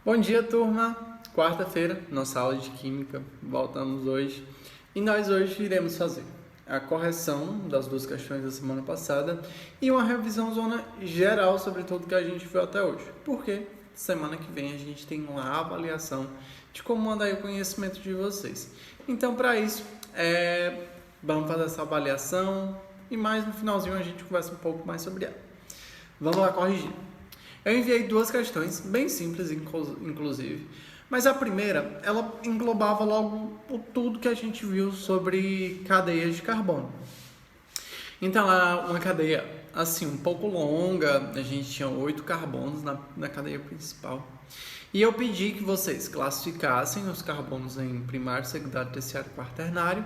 Bom dia, turma! Quarta-feira, nossa aula de Química, voltamos hoje. E nós hoje iremos fazer a correção das duas questões da semana passada e uma revisão zona geral sobre tudo que a gente viu até hoje. Porque semana que vem a gente tem uma avaliação de como anda aí o conhecimento de vocês. Então, para isso, vamos fazer essa avaliação e mais no finalzinho a gente conversa um pouco mais sobre ela. Vamos lá corrigir. Eu enviei duas questões, bem simples inclusive, mas a primeira, ela englobava logo tudo que a gente viu sobre cadeias de carbono. Então, ela é uma cadeia, assim, um pouco longa, a gente tinha 8 carbonos na cadeia principal. E eu pedi que vocês classificassem os carbonos em primário, secundário, terciário e quaternário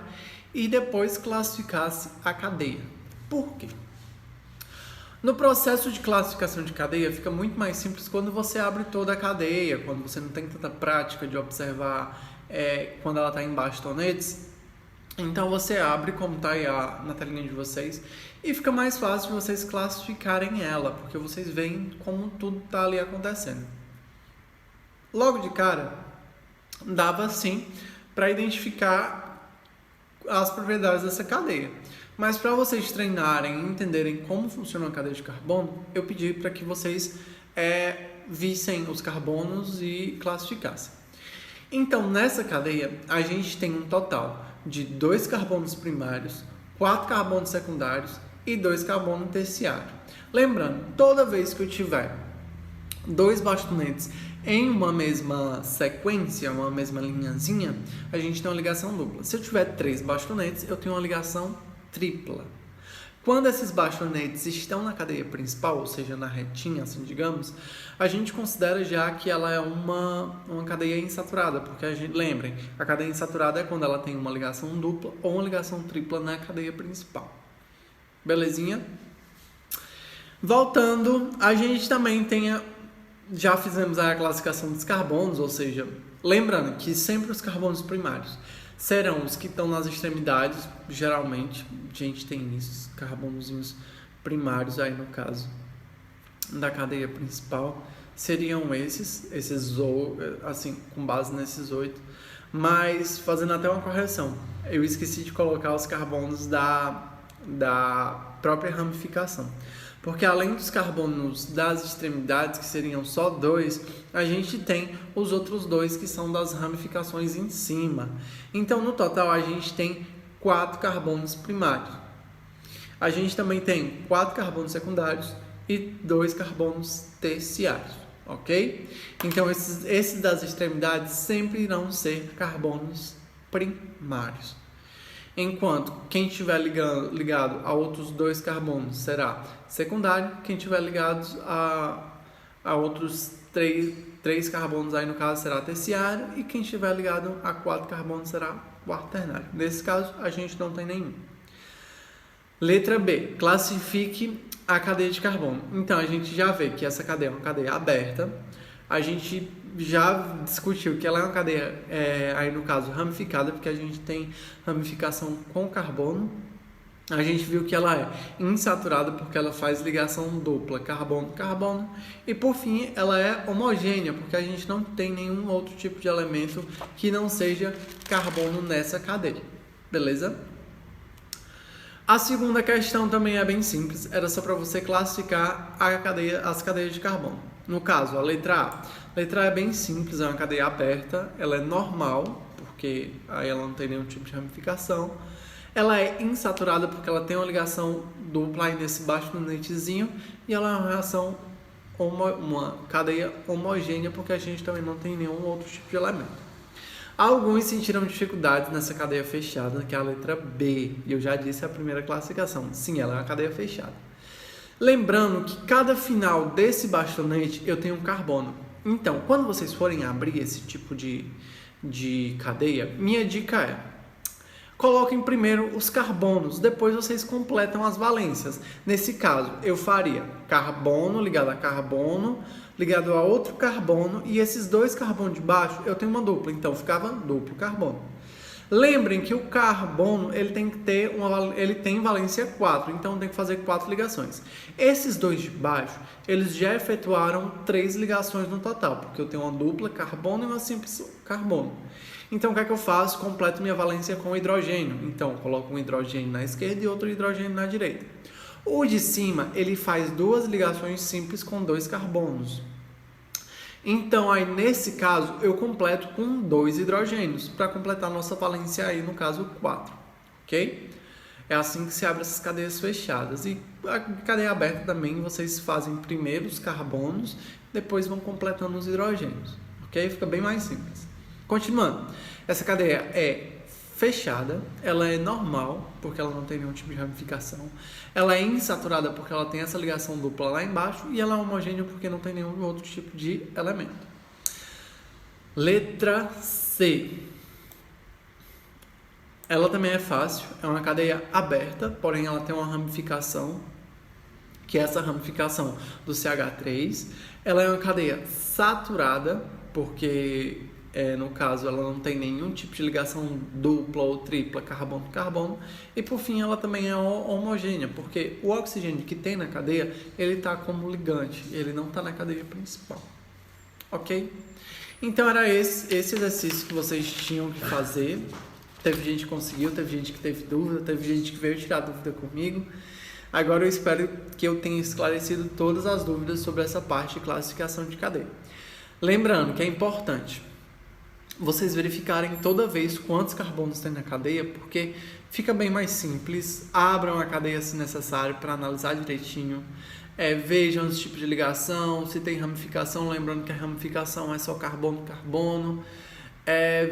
e depois classificassem a cadeia. Por quê? No processo de classificação de cadeia fica muito mais simples quando você abre toda a cadeia, quando você não tem tanta prática de observar quando ela está em bastonetes. Então você abre como está aí na telinha de vocês e fica mais fácil de vocês classificarem ela, porque vocês veem como tudo está ali acontecendo. Logo de cara, dava sim para identificar as propriedades dessa cadeia. Mas para vocês treinarem e entenderem como funciona a cadeia de carbono, eu pedi para que vocês vissem os carbonos e classificassem. Então, nessa cadeia, a gente tem um total de 2 carbonos primários, 4 carbonos secundários e 2 carbonos terciários. Lembrando, toda vez que eu tiver 2 bastonetes em uma mesma sequência, uma mesma linhazinha, a gente tem uma ligação dupla. Se eu tiver 3 bastonetes, eu tenho uma ligação tripla. Quando esses bastonetes estão na cadeia principal, ou seja, na retinha, assim digamos, a gente considera já que ela é uma cadeia insaturada, porque lembrem, a cadeia insaturada é quando ela tem uma ligação dupla ou uma ligação tripla na cadeia principal. Belezinha? Voltando, a gente também já fizemos a classificação dos carbonos, ou seja, lembrando que sempre os carbonos primários serão os que estão nas extremidades, geralmente, a gente tem isso, carbonozinhos primários aí no caso da cadeia principal, seriam esses assim, com base nesses 8, mas fazendo até uma correção, eu esqueci de colocar os carbonos da própria ramificação. Porque além dos carbonos das extremidades, que seriam só 2, a gente tem os outros 2 que são das ramificações em cima. Então, no total, a gente tem 4 carbonos primários. A gente também tem 4 carbonos secundários e 2 carbonos terciários, ok? Então, esses das extremidades sempre irão ser carbonos primários. Enquanto quem estiver ligado a outros 2 carbonos será secundário, quem estiver ligado a outros 3 carbonos aí no caso será terciário e quem estiver ligado a 4 carbonos será quaternário. Nesse caso a gente não tem nenhum. Letra B, classifique a cadeia de carbono. Então a gente já vê que essa cadeia é uma cadeia aberta. A gente já discutiu que ela é uma cadeia, aí no caso, ramificada, porque a gente tem ramificação com carbono. A gente viu que ela é insaturada porque ela faz ligação dupla, carbono-carbono. E por fim, ela é homogênea, porque a gente não tem nenhum outro tipo de elemento que não seja carbono nessa cadeia. Beleza? A segunda questão também é bem simples, era só para você classificar as cadeias de carbono. No caso, a letra A. A letra A é bem simples, é uma cadeia aberta, ela é normal, porque aí ela não tem nenhum tipo de ramificação. Ela é insaturada porque ela tem uma ligação dupla aí nesse bastonetezinho e ela é uma cadeia homogênea porque a gente também não tem nenhum outro tipo de elemento. Alguns sentiram dificuldades nessa cadeia fechada, que é a letra B, e eu já disse a primeira classificação. Sim, ela é uma cadeia fechada. Lembrando que cada final desse bastonete eu tenho um carbono. Então, quando vocês forem abrir esse tipo de cadeia, minha dica é: coloquem primeiro os carbonos, depois vocês completam as valências. Nesse caso, eu faria carbono ligado a carbono, ligado a outro carbono, e esses 2 carbonos de baixo eu tenho uma dupla, então ficava duplo carbono. Lembrem que o carbono ele tem valência 4, então tem que fazer 4 ligações. Esses dois de baixo, eles já efetuaram 3 ligações no total, porque eu tenho uma dupla carbono e uma simples carbono. Então o que é que eu faço? Completo minha valência com hidrogênio. Então eu coloco um hidrogênio na esquerda e outro hidrogênio na direita. O de cima, ele faz 2 ligações simples com 2 carbonos. Então, aí nesse caso, eu completo com 2 hidrogênios, para completar a nossa valência aí, no caso 4, ok? É assim que se abre essas cadeias fechadas. E a cadeia aberta também, vocês fazem primeiro os carbonos, depois vão completando os hidrogênios, ok? Fica bem mais simples. Continuando, essa cadeia é fechada, ela é normal, porque ela não tem nenhum tipo de ramificação, ela é insaturada porque ela tem essa ligação dupla lá embaixo, e ela é homogênea porque não tem nenhum outro tipo de elemento. Letra C. Ela também é fácil, é uma cadeia aberta, porém ela tem uma ramificação, que é essa ramificação do CH3. Ela é uma cadeia saturada, porque no caso ela não tem nenhum tipo de ligação dupla ou tripla carbono-carbono. E por fim ela também é homogênea, porque o oxigênio que tem na cadeia, ele está como ligante, ele não está na cadeia principal. Ok? Então era esse exercício que vocês tinham que fazer. Teve gente que conseguiu, teve gente que teve dúvida, teve gente que veio tirar dúvida comigo. Agora eu espero que eu tenha esclarecido todas as dúvidas sobre essa parte de classificação de cadeia. Lembrando que é importante vocês verificarem toda vez quantos carbonos tem na cadeia, porque fica bem mais simples. Abram a cadeia se necessário para analisar direitinho. Vejam os tipos de ligação, se tem ramificação, lembrando que a ramificação é só carbono-carbono.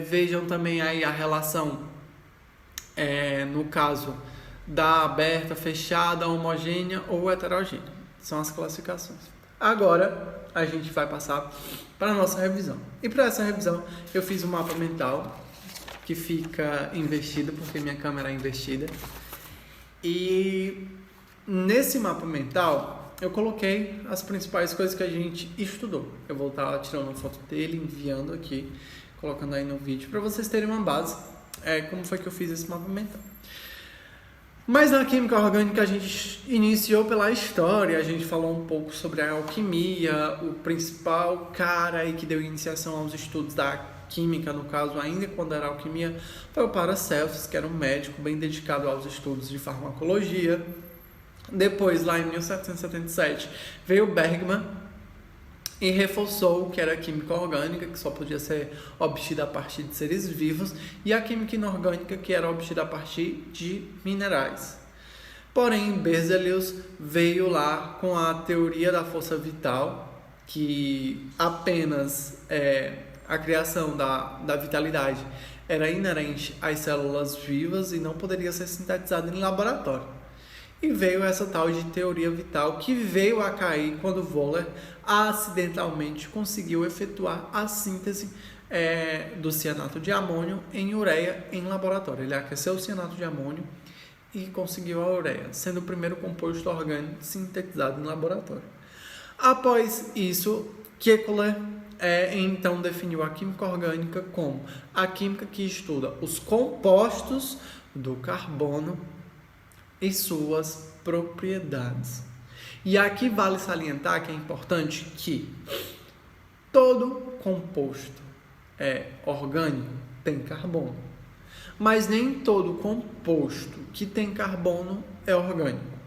Vejam também aí a relação, no caso da aberta, fechada, homogênea ou heterogênea. São as classificações. Agora a gente vai passar para a nossa revisão. E para essa revisão eu fiz um mapa mental que fica invertido, porque minha câmera é invertida. E nesse mapa mental eu coloquei as principais coisas que a gente estudou. Eu vou estar tirando uma foto dele, enviando aqui, colocando aí no vídeo, para vocês terem uma base, como foi que eu fiz esse mapa mental. Mas na química orgânica a gente iniciou pela história, a gente falou um pouco sobre a alquimia, o principal cara aí que deu iniciação aos estudos da química, no caso ainda quando era alquimia, foi o Paracelsus, que era um médico bem dedicado aos estudos de farmacologia. Depois, lá em 1777, veio Bergman e reforçou o que era a química orgânica, que só podia ser obtida a partir de seres vivos, e a química inorgânica, que era obtida a partir de minerais. Porém, Berzelius veio lá com a teoria da força vital, que apenas a criação da vitalidade era inerente às células vivas e não poderia ser sintetizada em laboratório. E veio essa tal de teoria vital, que veio a cair quando Wohler acidentalmente conseguiu efetuar a síntese do cianato de amônio em ureia em laboratório. Ele aqueceu o cianato de amônio e conseguiu a ureia, sendo o primeiro composto orgânico sintetizado em laboratório. Após isso, Kekuler então definiu a química orgânica como a química que estuda os compostos do carbono e suas propriedades. E aqui vale salientar que é importante que todo composto orgânico tem carbono, mas nem todo composto que tem carbono é orgânico,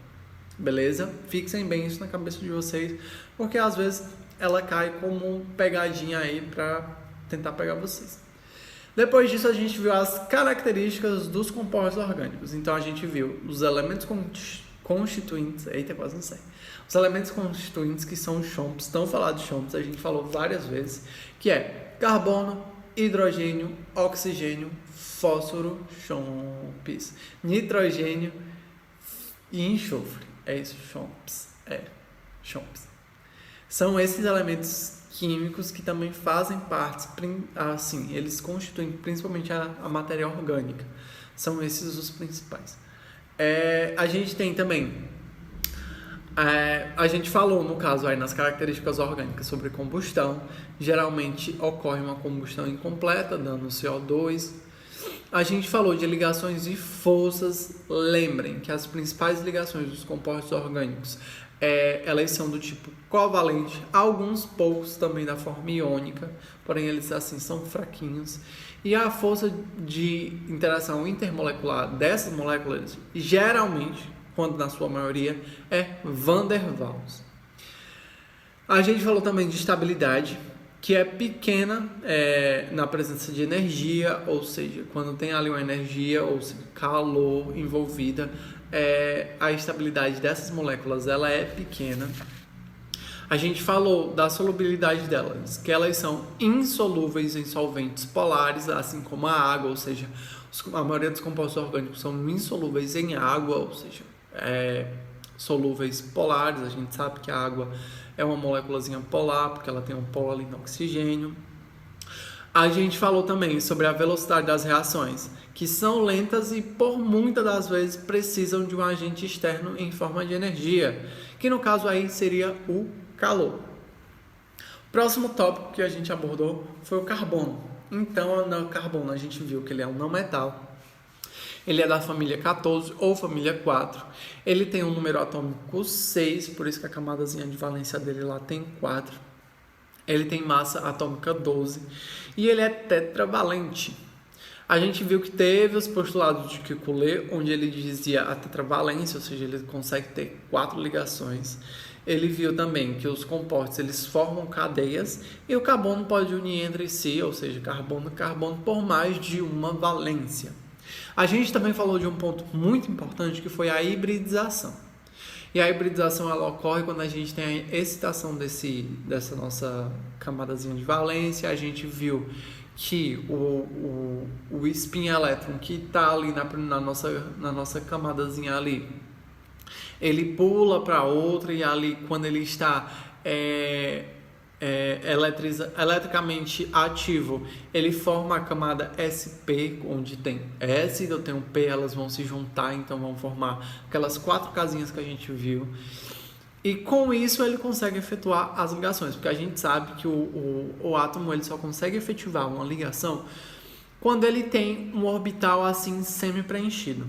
beleza? Fixem bem isso na cabeça de vocês, porque às vezes ela cai como pegadinha aí para tentar pegar vocês. Depois disso, a gente viu as características dos compostos orgânicos. Então, a gente viu os elementos constituintes... Eita, quase não sei. Os elementos constituintes, que são os chomps. Tão falados chomps, a gente falou várias vezes, que é carbono, hidrogênio, oxigênio, fósforo, chomps, nitrogênio e enxofre. É isso, chomps. Chomps. São esses elementos químicos que também fazem parte, assim, eles constituem principalmente a matéria orgânica. São esses os principais. A gente tem também, a gente falou no caso aí nas características orgânicas sobre combustão. Geralmente ocorre uma combustão incompleta, dando CO2. A gente falou de ligações e forças. Lembrem que as principais ligações dos compostos orgânicos elas são do tipo covalente, alguns poucos também da forma iônica, porém eles assim são fraquinhos. E a força de interação intermolecular dessas moléculas, geralmente, quando na sua maioria, é Van der Waals. A gente falou também de estabilidade, que é pequena na presença de energia, ou seja, quando tem ali uma energia, ou seja, calor envolvida, a estabilidade dessas moléculas ela é pequena. A gente falou da solubilidade delas, que elas são insolúveis em solventes polares, assim como a água, ou seja, a maioria dos compostos orgânicos são insolúveis em água, ou seja, solúveis polares. A gente sabe que a água é uma moléculazinha polar, porque ela tem um polo ali no oxigênio. A gente falou também sobre a velocidade das reações, que são lentas e por muitas das vezes precisam de um agente externo em forma de energia, que no caso aí seria o calor. Próximo tópico que a gente abordou foi o carbono. Então, no carbono a gente viu que ele é um não metal. Ele é da família 14 ou família 4. Ele tem um número atômico 6, por isso que a camadazinha de valência dele lá tem 4. Ele tem massa atômica 12 e ele é tetravalente. A gente viu que teve os postulados de Kekulé, onde ele dizia a tetravalência, ou seja, ele consegue ter 4 ligações. Ele viu também que os compostos eles formam cadeias e o carbono pode unir entre si, ou seja, carbono e carbono, por mais de uma valência. A gente também falou de um ponto muito importante que foi a hibridização. E a hibridização ela ocorre quando a gente tem a excitação dessa nossa camadazinha de valência. A gente viu que o spin elétron que está ali na nossa camadazinha ali, ele pula para outra e ali quando ele está eletricamente ativo, ele forma a camada SP, onde tem S e eu tenho P, elas vão se juntar, então vão formar aquelas 4 casinhas que a gente viu. E com isso ele consegue efetuar as ligações, porque a gente sabe que o átomo ele só consegue efetivar uma ligação quando ele tem um orbital assim semi-preenchido.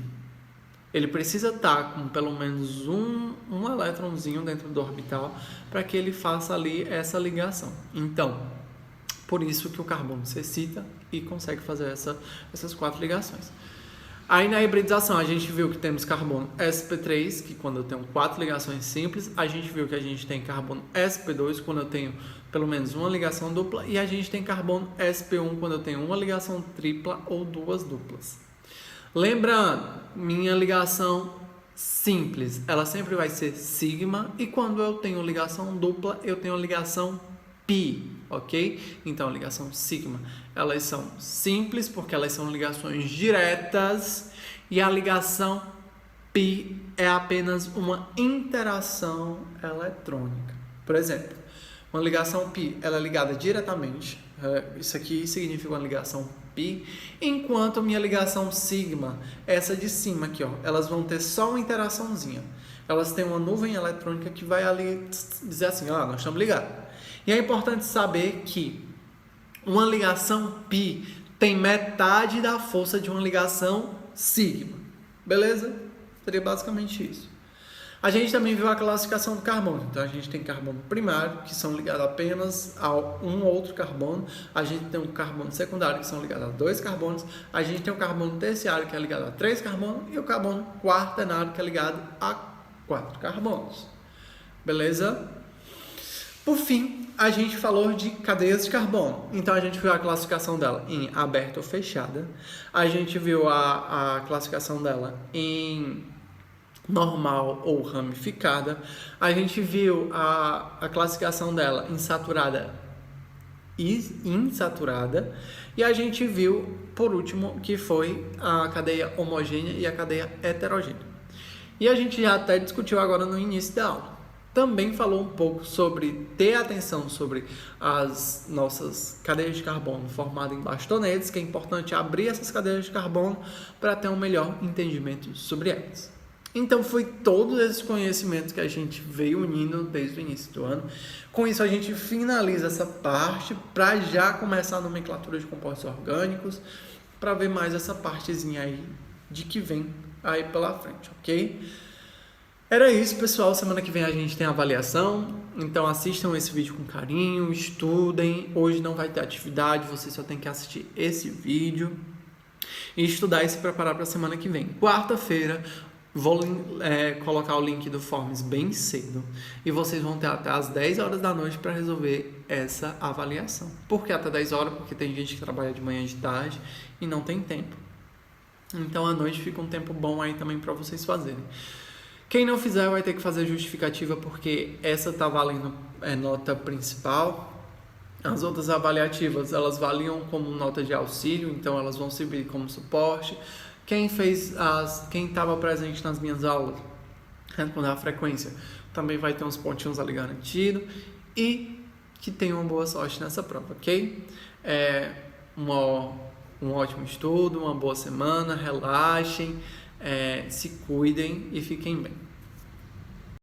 Ele precisa estar com pelo menos um elétronzinho dentro do orbital para que ele faça ali essa ligação. Então, por isso que o carbono se excita e consegue fazer essas 4 ligações. Aí na hibridização a gente viu que temos carbono sp3, que quando eu tenho 4 ligações simples, a gente viu que a gente tem carbono sp2 quando eu tenho pelo menos uma ligação dupla, e a gente tem carbono sp1 quando eu tenho uma ligação tripla ou 2 duplas. Lembrando, minha ligação simples, ela sempre vai ser sigma, e quando eu tenho ligação dupla, eu tenho ligação pi, ok? Então, a ligação sigma, elas são simples porque elas são ligações diretas, e a ligação pi é apenas uma interação eletrônica. Por exemplo, uma ligação pi, ela é ligada diretamente, isso aqui significa uma ligação pi, enquanto a minha ligação sigma, essa de cima aqui, ó, elas vão ter só uma interaçãozinha. Elas têm uma nuvem eletrônica que vai ali dizer assim, nós estamos ligados. E é importante saber que uma ligação pi tem metade da força de uma ligação sigma. Beleza? Seria basicamente isso. A gente também viu a classificação do carbono. Então, a gente tem carbono primário, que são ligados apenas a um outro carbono. A gente tem um carbono secundário, que são ligados a 2 carbonos. A gente tem o carbono terciário, que é ligado a 3 carbonos. E o carbono quaternário, que é ligado a 4 carbonos. Beleza? Por fim, a gente falou de cadeias de carbono. Então, a gente viu a classificação dela em aberta ou fechada. A gente viu a classificação dela em normal ou ramificada. A gente viu a classificação dela em saturada e insaturada. E a gente viu, por último, que foi a cadeia homogênea e a cadeia heterogênea. E a gente já até discutiu agora no início da aula. Também falou um pouco sobre ter atenção sobre as nossas cadeias de carbono formadas em bastonetes, que é importante abrir essas cadeias de carbono para ter um melhor entendimento sobre elas. Então, foi todos esses conhecimentos que a gente veio unindo desde o início do ano. Com isso, a gente finaliza essa parte para já começar a nomenclatura de compostos orgânicos. para ver mais essa partezinha aí de que vem aí pela frente, ok? Era isso, pessoal. Semana que vem a gente tem avaliação, então assistam esse vídeo com carinho, estudem. Hoje não vai ter atividade, você só tem que assistir esse vídeo e estudar e se preparar para a semana que vem. Quarta-feira, vou colocar o link do Forms bem cedo e vocês vão ter até as 10 horas da noite para resolver essa avaliação. Por que até 10 horas? Porque tem gente que trabalha de manhã e de tarde e não tem tempo. Então à noite fica um tempo bom aí também para vocês fazerem. Quem não fizer vai ter que fazer justificativa porque essa tá valendo nota principal. As outras avaliativas, elas valiam como nota de auxílio, então elas vão servir como suporte. Quem estava presente nas minhas aulas, respondeu a frequência, também vai ter uns pontinhos ali garantido. E que tenham uma boa sorte nessa prova, ok? Um ótimo estudo, uma boa semana, relaxem, se cuidem e fiquem bem.